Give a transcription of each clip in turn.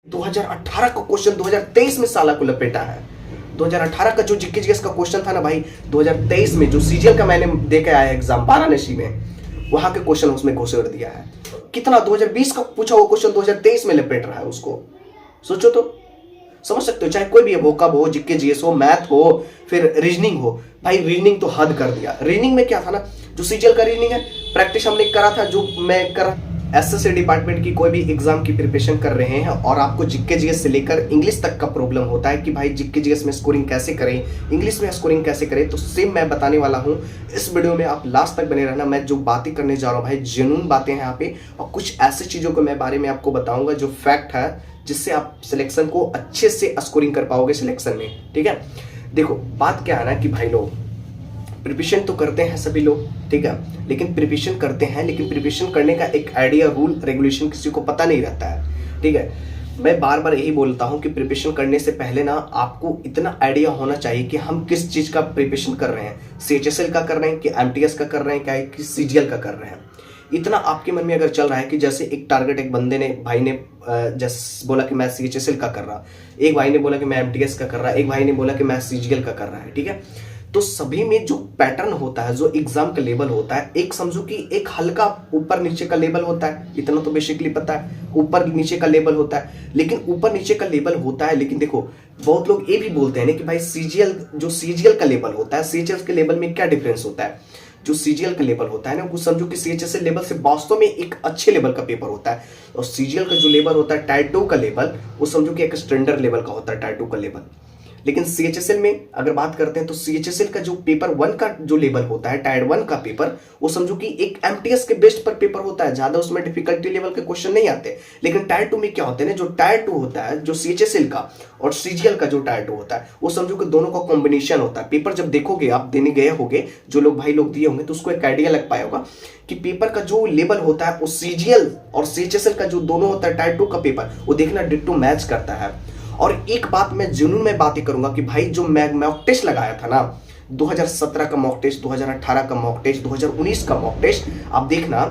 2018 का क्वेश्चन 2023 में साला को लपेटा है। 2018 का जो जीके जीएस का क्वेश्चन था ना भाई, 2023 में जो सीजीएल का मैंने दे के आया एग्जाम वाराणसी में, वहां के क्वेश्चन उसमें घोषित दिया है। कितना 2020 का पूछा हुआ क्वेश्चन 2023 में लपेट रहा है उसको। सोचो तो, समझ सकते हो। चाहे कोई भी है, वोकब हो, जीके जीएस हो, मैथ हो, फिर रीजनिंग हो, भाई रीजनिंग तो हद कर दिया। रीजनिंग में क्या था ना, जो सीजीएल का रीजनिंग है प्रैक्टिस हमने करा था, जो मैं करा। एसएससी डिपार्टमेंट की कोई भी एग्जाम की प्रिपरेशन कर रहे हैं और आपको जीके जीएस से लेकर इंग्लिश तक का प्रॉब्लम होता है कि भाई जीके जीएस में स्कोरिंग कैसे करें, इंग्लिश में स्कोरिंग कैसे करें, तो सेम मैं बताने वाला हूं इस वीडियो में। आप लास्ट तक बने रहना। मैं जो बातें करने जा रहा हूं भाई, जेन्युइन बातें हैं यहाँ पे, और कुछ ऐसी चीजों के मैं बारे में आपको बताऊंगा जो फैक्ट है, जिससे आप सिलेक्शन को अच्छे से स्कोरिंग कर पाओगे सिलेक्शन में। ठीक है, देखो बात क्या है ना कि भाई लोग प्रिपरेशन तो करते हैं सभी लोग, ठीक है, लेकिन प्रिपरेशन करते हैं, लेकिन प्रिपरेशन करने का एक आइडिया, रूल रेगुलेशन किसी को पता नहीं रहता है। ठीक है, मैं बार बार यही बोलता हूं कि प्रिपरेशन करने से पहले ना आपको इतना आइडिया होना चाहिए कि हम किस चीज का प्रिपरेशन कर रहे हैं, सीएचएसएल का कर रहे हैं कि एमटीएस का कर रहे हैं, क्या कि सीजीएल का कर रहे हैं। इतना आपके मन में अगर चल रहा है कि जैसे एक टारगेट, एक बंदे ने, भाई ने जैसे बोला कि मैं सीएचएसएल का कर रहा, एक भाई ने बोला कि मैं एमटीएस का कर रहा, एक भाई ने बोला कि मैं सीजीएल का कर रहा है। ठीक है, तो सभी में जो पैटर्न होता है, जो एग्जाम का लेवल होता है, एक समझो कि एक हल्का ऊपर नीचे का लेवल होता है, इतना तो बेसिकली पता है, ऊपर नीचे का लेवल होता है। लेकिन ऊपर नीचे का लेवल होता है, लेकिन देखो बहुत लोग ये भी बोलते हैं ना कि भाई सीजीएल, जो सीजीएल का लेवल होता है, सीजीएल के लेवल में क्या डिफरेंस होता है। जो सीजीएल का लेवल होता है ना, वो समझो कि सीएचएसएल लेवल से वास्तव में एक अच्छे लेवल का पेपर होता है, और सीजीएल का जो लेवल होता है टायर 2 का लेवल, वो समझो कि एक स्टैंडर्ड लेवल का होता है टायर 2 का लेवल। लेकिन सीएचएसएल में अगर बात करते हैं तो सीएचएसएल का जो पेपर 1 का जो लेवल होता है, टायर 1 का पेपर, वो समझो कि एक एमटीएस के बेस्ट पर पेपर होता है, ज्यादा उसमें डिफिकल्टी लेवल के क्वेश्चन नहीं आते। लेकिन टायर 2 में क्या होते हैं ना, जो टायर 2 होता है, जो सीएचएसएल का और सीजीएल का जो टायर 2 होता है, वो समझो कि दोनों का कॉम्बिनेशन होता है। पेपर जब देखोगे आप, देने गए होगे, जो लोग भाई लोग दिए होंगे, तो उसको एक आइडिया लग पाया होगा कि पेपर का जो लेवल होता है वो सीजीएल और सीएचएसएल का जो दोनों होता है टायर 2 का पेपर, वो देखना डिट्टो मैच करता है। और एक बात मैं जुनून में बातें करूंगा कि भाई जो मैं मॉक टेस्ट लगाया था ना, 2017 का मॉक टेस्ट, 2018 का मॉक टेस्ट, 2019 का मॉक टेस्ट, आप देखना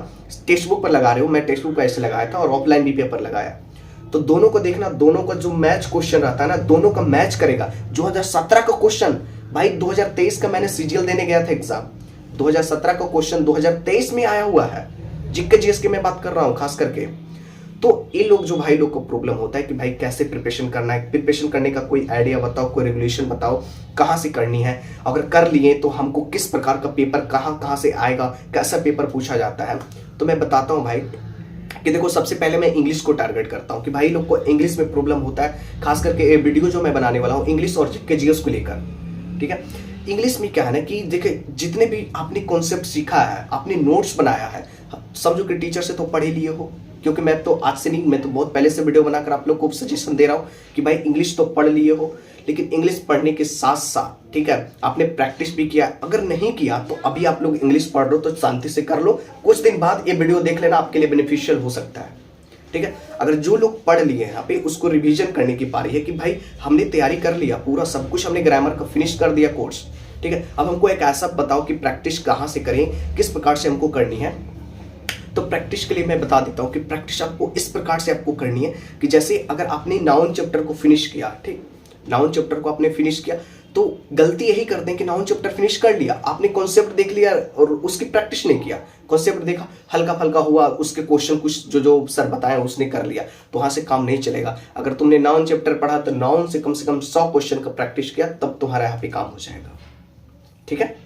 टेक्स्ट बुक पर लगा रहे हो, मैं टेक्स्ट बुक पर ऐसे लगाया था और ऑफलाइन भी पेपर लगाया, तो दोनों को देखना, दोनों का जो मैच क्वेश्चन रहता है ना, दोनों का मैच करेगा। 2017 का क्वेश्चन भाई 2023 का मैंने सीजीएल देने गया था एग्जाम, 2017 का क्वेश्चन 2023 में आया हुआ है, जीके जीएस की मैं बात कर रहा हूं खास करके। तो ये लोग जो भाई लोग को प्रॉब्लम होता है कि भाई कैसे प्रिपरेशन करना है, प्रिपरेशन करने का कोई आइडिया बताओ, कोई रेगुलेशन बताओ, कहां से करनी है, अगर कर लिए तो हमको किस प्रकार का पेपर कहां से आएगा, कैसा पेपर पूछा जाता है। तो मैं बताता हूं भाई कि देखो, सबसे पहले मैं इंग्लिश को टारगेट करता हूं कि भाई लोग को इंग्लिश में प्रॉब्लम होता है, खास करके ये वीडियो जो मैं बनाने वाला हूं इंग्लिश और जीके जीएस को लेकर। ठीक है, इंग्लिश में क्या है ना कि देखिए, जितने भी आपने कॉन्सेप्ट सीखा है, आपने नोट्स बनाया है, समझो कि टीचर से तो पढ़ ही लिए हो, क्योंकि मैं तो आज से नहीं, मैं तो बहुत पहले से वीडियो बनाकर आप लोग को सजेशन दे रहा हूं कि भाई इंग्लिश तो पढ़ लिए हो, लेकिन इंग्लिश पढ़ने के साथ साथ, ठीक है, आपने प्रैक्टिस भी किया। अगर नहीं किया तो अभी आप लोग इंग्लिश पढ़ रहे हो तो शांति से कर लो, कुछ दिन बाद ये वीडियो देख लेना, आपके लिए बेनिफिशियल हो सकता है। ठीक है, अगर जो लोग पढ़ लिए यहाँ पे, उसको रिवीजन करने की पारी है कि भाई हमने तैयारी कर लिया, पूरा सब कुछ हमने ग्रामर का फिनिश कर दिया कोर्स। ठीक है, अब हमको एक ऐसा बताओ कि प्रैक्टिस कहाँ से करें, किस प्रकार से हमको करनी है। तो प्रैक्टिस के लिए मैं बता देता हूं कि प्रैक्टिस आपको इस प्रकार से आपको करनी है कि जैसे अगर आपने नाउन चैप्टर को फिनिश किया, ठीक, नाउन चैप्टर को आपने फिनिश किया, तो गलती यही करते हैं कि नाउन चैप्टर फिनिश कर लिया, आपने कॉन्सेप्ट देख लिया और उसकी प्रैक्टिस नहीं किया। कॉन्सेप्ट देखा, हल्का फल्का हुआ, उसके क्वेश्चन कुछ जो सर बताए उसने कर लिया, तो वहां से काम नहीं चलेगा। अगर तुमने नाउन चैप्टर पढ़ा तो नाउन से कम 100 क्वेश्चन का प्रैक्टिस किया, तब तुम्हारा यहाँ पे काम हो जाएगा। ठीक है,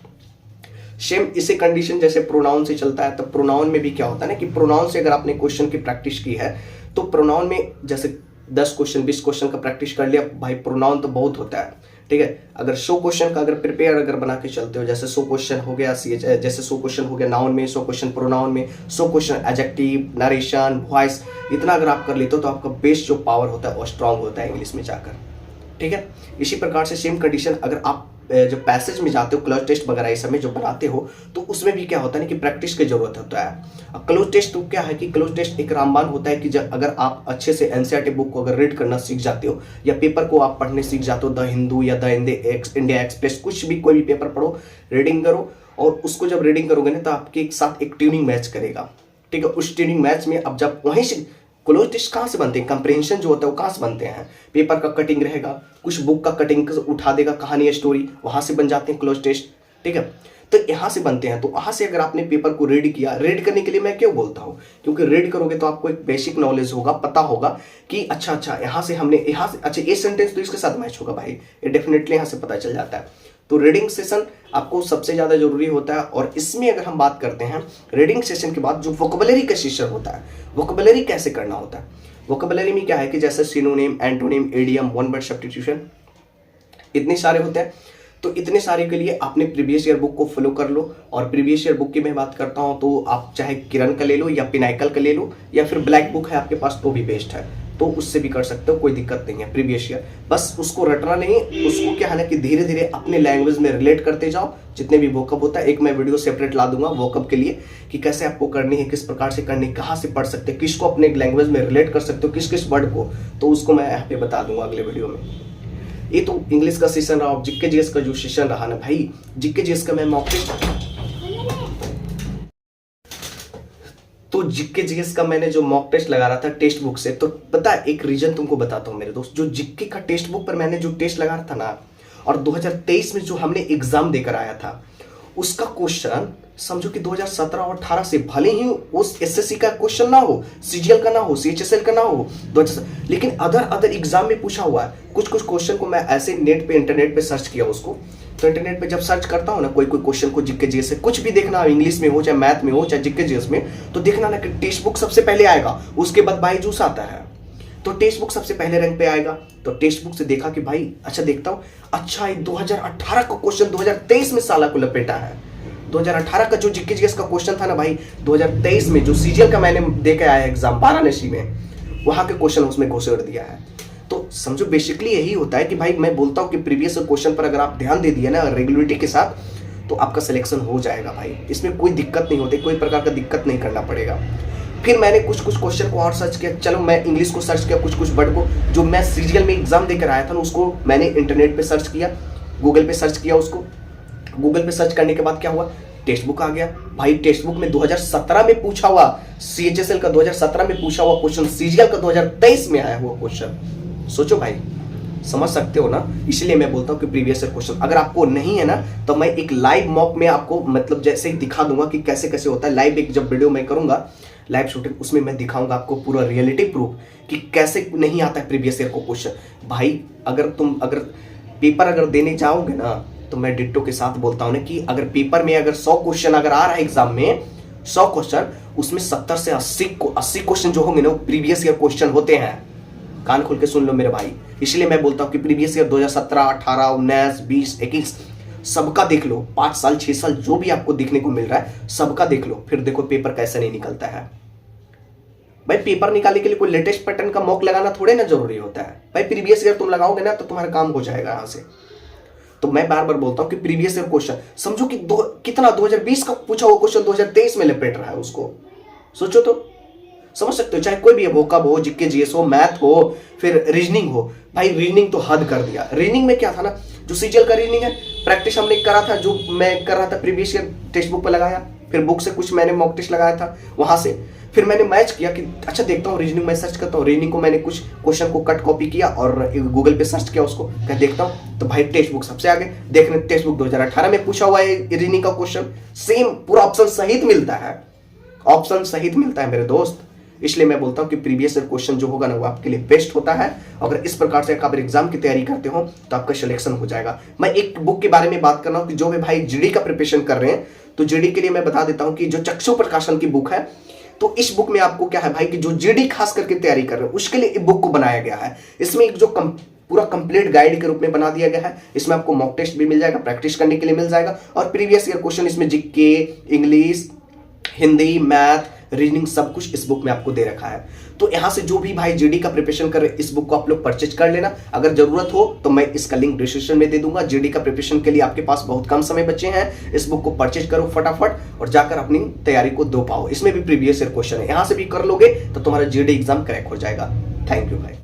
सेम इसे कंडीशन जैसे प्रोनाउन से चलता है, तो प्रोनाउन में भी क्या होता है ना कि प्रोनाउन से अगर आपने क्वेश्चन की प्रैक्टिस की है, तो प्रोनाउन में जैसे 10 क्वेश्चन 20 क्वेश्चन का प्रैक्टिस कर लिया, भाई प्रोनाउन तो बहुत होता है। ठीक है, अगर 100 क्वेश्चन का अगर प्रिपेयर अगर बना के चलते हो, जैसे 100 क्वेश्चन हो गया जैसे 100 क्वेश्चन हो गया नाउन में, 100 क्वेश्चन प्रोनाउन में, 100 क्वेश्चन एडजेक्टिव, नरेशन, वॉइस, इतना अगर आप कर लेते हो तो आपका बेस जो पावर होता है वो स्ट्रांग होता है इंग्लिश में जाकर। ठीक है, इसी प्रकार से सेम कंडीशन अगर आप जो पैसेज में जाते हो, क्लोज टेस्ट वगैरह इस समय जो बनाते हो, तो उसमें भी क्या होता है ना कि प्रैक्टिस की जरूरत होता है। क्लोज टेस्ट तो क्या है कि क्लोज टेस्ट एक रामबाण होता है कि जब अगर आप अच्छे से एनसीईआरटी बुक को अगर रीड करना सीख जाते हो, या पेपर को आप पढ़ने सीख जाते हो, द हिंदू या द इंडिया एक्सप्रेस, कुछ भी कोई भी पेपर पढ़ो, रीडिंग करो, और उसको जब रीडिंग करोगे ना तो आपके साथ एक ट्यूनिंग मैच करेगा। ठीक है, उस ट्यूनिंग मैच में अब जब वहीं से क्लोज टेस्ट कहाँ से बनते हैं, कंप्रहेंशन जो होता है वो कहाँ से बनते हैं, पेपर का कटिंग रहेगा, कुछ बुक का कटिंग उठा देगा, कहानी स्टोरी, वहां से बन जाते हैं क्लोज टेस्ट। ठीक है, तो यहाँ से बनते हैं। तो वहां से अगर आपने पेपर को रीड किया, रीड करने के लिए मैं क्यों बोलता हूँ, क्योंकि रीड करोगे तो आपको एक बेसिक नॉलेज होगा, पता होगा कि अच्छा यहाँ से हमने यहाँ से अच्छा ये सेंटेंस तो इसके साथ मैच होगा भाई, ये डेफिनेटली यहाँ से पता चल जाता है। तो रीडिंग सेशन आपको सबसे ज्यादा जरूरी होता है। और इसमें अगर हम बात करते हैं रीडिंग सेशन के बाद जो वोकेबुलरी का सेशन होता है, वोकेबुलरी कैसे करना होता है, वोकेबुलरी में क्या है कि जैसे synonym, antonym, idiom, one word substitution, इतने सारे होते हैं। तो इतने सारे के लिए आपने प्रीवियस ईयर बुक को फॉलो कर लो। और प्रीवियस ईयर बुक की मैं बात करता हूं तो आप चाहे किरण का ले लो या पिनाइकल का ले लो या फिर ब्लैक बुक है आपके पास तो भी बेस्ट है, तो उससे भी कर सकते हो, कोई दिक्कत नहीं है। प्रीवियस ईयर बस उसको रटना नहीं, उसको क्या है ना कि धीरे धीरे अपने लैंग्वेज में रिलेट करते जाओ। जितने भी वोकअप होता है, एक मैं वीडियो सेपरेट ला दूंगा वोकअप के लिए कि कैसे आपको करनी है, किस प्रकार से करनी, कहाँ से पढ़ सकते हैं, किसको अपने लैंग्वेज में रिलेट कर सकते हो, किस किस वर्ड को, तो उसको मैं यहाँ पे बता दूंगा अगले वीडियो में। ये तो इंग्लिश का सेशन रहा। जीके जीएस का जो सेशन रहा ना भाई, जीके जीएस का मैं मॉक टेस्ट, तो जीके जीएस का मैंने जो मॉक टेस्ट लगा रहा था टेक्स्ट बुक से, तो पता है एक रीजन तुमको बताता हूं मेरे दोस्त, जो जीके का टेक्स्ट बुक पर मैंने जो टेस्ट लगा रहा था ना, और 2023 में जो हमने एग्जाम देकर आया था उसका क्वेश्चन समझो कि 2017 और 18 से, भले ही उस एसएससी का क्वेश्चन ना हो, सीजीएल का ना हो, सीएचएसएल का ना हो, लेकिन अदर एग्जाम में पूछा हुआ है। कुछ क्वेश्चन को मैं ऐसे नेट पे, इंटरनेट पे सर्च किया उसको, तो इंटरनेट पे जब सर्च करता हूँ ना कोई क्वेश्चन को जीके जीएस से, कुछ भी देखना, इंग्लिश में हो चाहे मैथ में हो चाहे जीके जीएस में, तो देखना ना कि टेक्स्ट बुक सबसे पहले आएगा, उसके बाद बायजूस आता है। तो टेक्स्ट बुक सबसे पहले रैंक पे आएगा। तो टेक्स्ट बुक से देखा कि भाई अच्छा देखता हूँ, अच्छा ये 2018 का क्वेश्चन 2023 में साला को लपेटा है। 2018 का जो जीके जीएस का क्वेश्चन था ना भाई, 2023 में जो सीजीएल का मैंने देके आया एग्जाम वाराणसी में, वहां के क्वेश्चन उसमें घोषित दिया है। तो समझो बेसिकली यही होता है कि भाई मैं बोलता हूं कि प्रीवियस क्वेश्चन पर अगर आप ध्यान दे दिए ना रेगुलरिटी के साथ, तो आपका सिलेक्शन हो जाएगा भाई, इसमें कोई दिक्कत नहीं होती, कोई प्रकार का दिक्कत नहीं करना पड़ेगा। फिर मैंने कुछ क्वेश्चन को और सर्च किया, चलो मैं इंग्लिश को सर्च किया, कुछ वर्ड को जो मैं सीजीएल में एग्जाम देकर आया था ना उसको मैंने इंटरनेट पे सर्च किया, गूगल पे सर्च किया उसको। गूगल पे सर्च करने के बाद क्या हुआ, टेक्स्ट बुक आ गया भाई। टेक्स्ट बुक में 2017 में पूछा हुआ, सीएचएसएल का 2017 में पूछा हुआ क्वेश्चन, सीजीएल का 2023 में आया हुआ क्वेश्चन। सोचो भाई, समझ सकते हो ना। इसलिए मैं बोलता हूं कि प्रीवियस ईयर क्वेश्चन अगर आपको नहीं है ना, तो मैं एक लाइव मॉक में आपको मतलब जैसे ही दिखा दूंगा कि कैसे कैसे होता है। लाइव एक जब वीडियो मैं करूंगा लाइव शूटिंग, उसमें मैं दिखाऊंगा आपको पूरा रियलिटी प्रूफ कि कैसे नहीं आता है प्रीवियस ईयर को क्वेश्चन। भाई अगर पेपर अगर देने जाओगे ना, तो मैं डिट्टो के साथ बोलता हूं ना कि अगर पेपर में अगर 100 क्वेश्चन अगर आ रहा है एग्जाम में, 100 क्वेश्चन, उसमें 70 से 80 क्वेश्चन जो होंगे ना वो प्रीवियस ईयर क्वेश्चन होते हैं। कान खोल के सुन लो मेरे भाई। इसलिए मैं बोलता हूं कि प्रीवियस ईयर 2017, 18, 19, 20, 21 सबका देख लो, 5 साल 6 साल जो भी आपको देखने को मिल रहा है सबका देख लो, फिर देखो पेपर कैसे नहीं निकलता है। भाई पेपर निकालने के लिए कोई लेटेस्ट पैटर्न का मॉक लगाना थोड़े ना जरूरी होता है भाई, प्रीवियस ईयर तुम लगाओगे ना तो तुम्हारा काम हो जाएगा यहां से। तो मैं बार बार बोलता हूं कि प्रीवियस ईयर क्वेश्चन समझो कि कितना 2020 का पूछा हुआ क्वेश्चन 2023 में लपेट रहा है उसको। सोचो तो, समझ सकते हो, चाहे कोई भी है, वोकब हो, जीके जीएस हो, मैथ हो, फिर रीजनिंग हो। भाई रीजनिंग तो हद कर दिया। रीजनिंग में क्या था ना, जो सीजीएल का रीजनिंग है प्रैक्टिस हमने करा था, जो मैं कर रहा था प्रीवियस ईयर टेक्स्ट बुक पर लगाया, फिर बुक से कुछ मैंने मॉक टेस्ट लगाया था वहां से, फिर मैंने मैच किया कि अच्छा देखता हूँ रीजनिंग में सर्च करता हूँ, रीजनिंग को मैंने कुछ क्वेश्चन को कट कॉपी किया और गूगल पे सर्च किया उसको, क्या देखता हूँ तो भाई टेक्स्ट बुक सबसे आगे। देखने टेक्स्ट बुक 2018 में पूछा हुआ है रीजनिंग का क्वेश्चन, सेम पूरा ऑप्शन सहित मिलता है, ऑप्शन सहित मिलता है मेरे दोस्त। इसलिए मैं बोलता हूं कि प्रीवियस ईयर क्वेश्चन जो होगा ना वो आपके लिए बेस्ट होता है। अगर इस प्रकार से आप एग्जाम की तैयारी करते हो तो आपका सिलेक्शन हो जाएगा। मैं एक बुक के बारे में बात कर रहा हूं कि जो भी भाई जीडी का प्रिपरेशन कर रहे हैं, तो जीडी के लिए मैं बता देता हूं कि जो चक्षु प्रकाशन की बुक है, तो इस बुक में आपको क्या है भाई कि जो जीडी खास करके तैयारी कर रहे हैं उसके लिए बुक को बनाया गया है। इसमें एक जो पूरा कंप्लीट गाइड के रूप में बना दिया गया है। इसमें आपको मॉक टेस्ट भी मिल जाएगा, प्रैक्टिस करने के लिए मिल जाएगा, और प्रीवियस ईयर क्वेश्चन इसमें GK, English, Hindi, math, reasoning सब कुछ इस बुक में आपको दे रखा है। तो यहां से जो भी भाई जीडी का प्रिपरेशन कर रहे हैं इस बुक को आप लोग परचेज कर लेना। अगर जरूरत हो तो मैं इसका लिंक डिस्क्रिप्शन में दे दूंगा। जीडी का प्रिपरेशन के लिए आपके पास बहुत कम समय बचे हैं, इस बुक को परचेज करो फटाफट और जाकर अपनी तैयारी को दो पाओ। इसमें भी प्रीवियस ईयर क्वेश्चन है, यहां से भी कर लोगे तो तुम्हारा जीडी एग्जाम क्रैक हो जाएगा। थैंक यू भाई।